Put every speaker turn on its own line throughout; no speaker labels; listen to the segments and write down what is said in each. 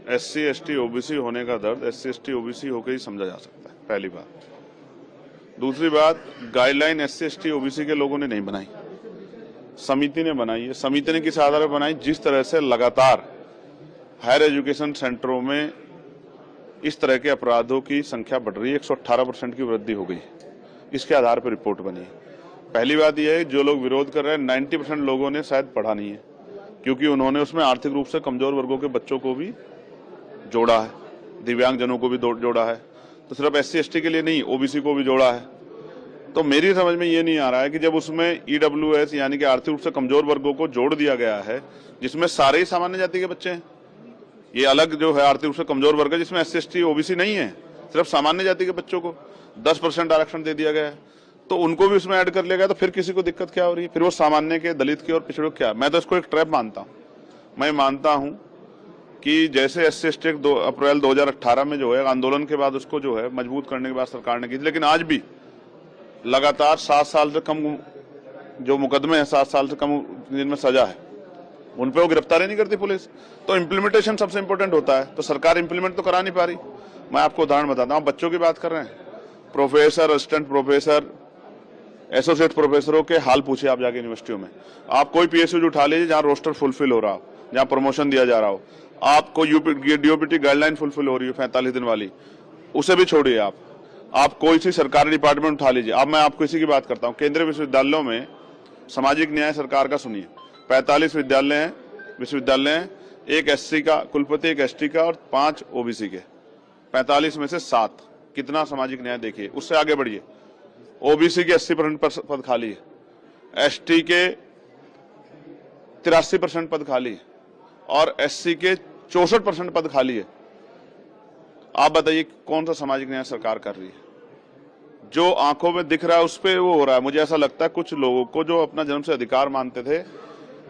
SC ST OBC होने का दर्द SC ST OBC होकर ही समझा जा सकता है, पहली बात। दूसरी बात, गाइडलाइन SC ST OBC के लोगों ने नहीं बनाई, समिति ने बनाई है। समिति ने किस आधार पर बनाई? जिस तरह से लगातार हायर एजुकेशन सेंटरों में इस तरह के अपराधों की संख्या बढ़ रही है, 118% की वृद्धि हो गई, इसके आधार पर रिपोर्ट बनी है। पहली बात यह है, जो लोग विरोध कर रहे हैं 90% लोगों ने शायद पढ़ा नहीं है, क्योंकि उन्होंने उसमें आर्थिक रूप से कमजोर वर्गों के बच्चों को भी जोड़ा है, दिव्यांगजनों को भी जोड़ा है, तो सिर्फ SC ST के लिए नहीं, OBC को भी जोड़ा है। तो मेरी समझ में ये नहीं आ रहा है कि जब उसमें EWS यानी कि आर्थिक रूप से कमजोर वर्गों को जोड़ दिया गया है, जिसमें सारे ही सामान्य जाति के बच्चे हैं, ये अलग जो है आर्थिक रूप से कमजोर वर्ग है जिसमें SC ST OBC नहीं है, सिर्फ सामान्य जाति के बच्चों को 10% आरक्षण दे दिया गया है, तो उनको भी उसमें ऐड कर लिया गया। तो फिर किसी को दिक्कत क्या हो रही है? फिर वो सामान्य के, दलित के और पिछड़ों क्या? मैं तो इसको एक ट्रैप मानता हूँ। मैं मानता हूँ कि जैसे SC ST 2 अप्रैल 2018 में जो है आंदोलन के बाद उसको जो है मजबूत करने के बाद सरकार ने की, लेकिन आज भी लगातार 7 साल से कम जो मुकदमे हैं, 7 साल से कम जिनमें सजा है, उन पे वो गिरफ्तारी नहीं करती पुलिस। तो इम्प्लीमेंटेशन सबसे इंपॉर्टेंट होता है, तो सरकार इम्प्लीमेंट तो करा नहीं पा रही। मैं आपको उदाहरण बताता हूँ, बच्चों की बात कर रहे हैं, प्रोफेसर, असिस्टेंट प्रोफेसर, एसोसिएट प्रोफेसरों के हाल पूछे आप जाके यूनिवर्सिटियों में। आप कोई PSU उठा लीजिए जहाँ रोस्टर फुलफिल हो रहा हो, जहाँ प्रमोशन दिया जा रहा हो, आपको DOPT गाइडलाइन फुलफिल हो रही है 45 दिन वाली, उसे भी छोड़िए। आप कोई सी सरकारी डिपार्टमेंट उठा लीजिए। अब मैं आपको इसी की बात करता हूँ, केंद्रीय विश्वविद्यालयों में सामाजिक न्याय सरकार का सुनिए, 45 विश्वविद्यालय हैं, एक SC का कुलपति, एक ST का और 5 OBC के, 45 में से 7। कितना सामाजिक न्याय देखिए। उससे आगे बढ़िए, OBC के 80% पद खाली है, ST के 83% पद खाली है और SC के 64% पद खाली है। आप बताइए कौन सा सामाजिक न्याय सरकार कर रही है? जो आंखों में दिख रहा है उस पे वो हो रहा है। मुझे ऐसा लगता है कुछ लोगों को जो अपना जन्म से अधिकार मानते थे,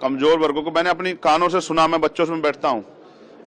कमजोर वर्गों को, मैंने अपनी कानों से सुना, मैं बच्चों से बैठता हूं,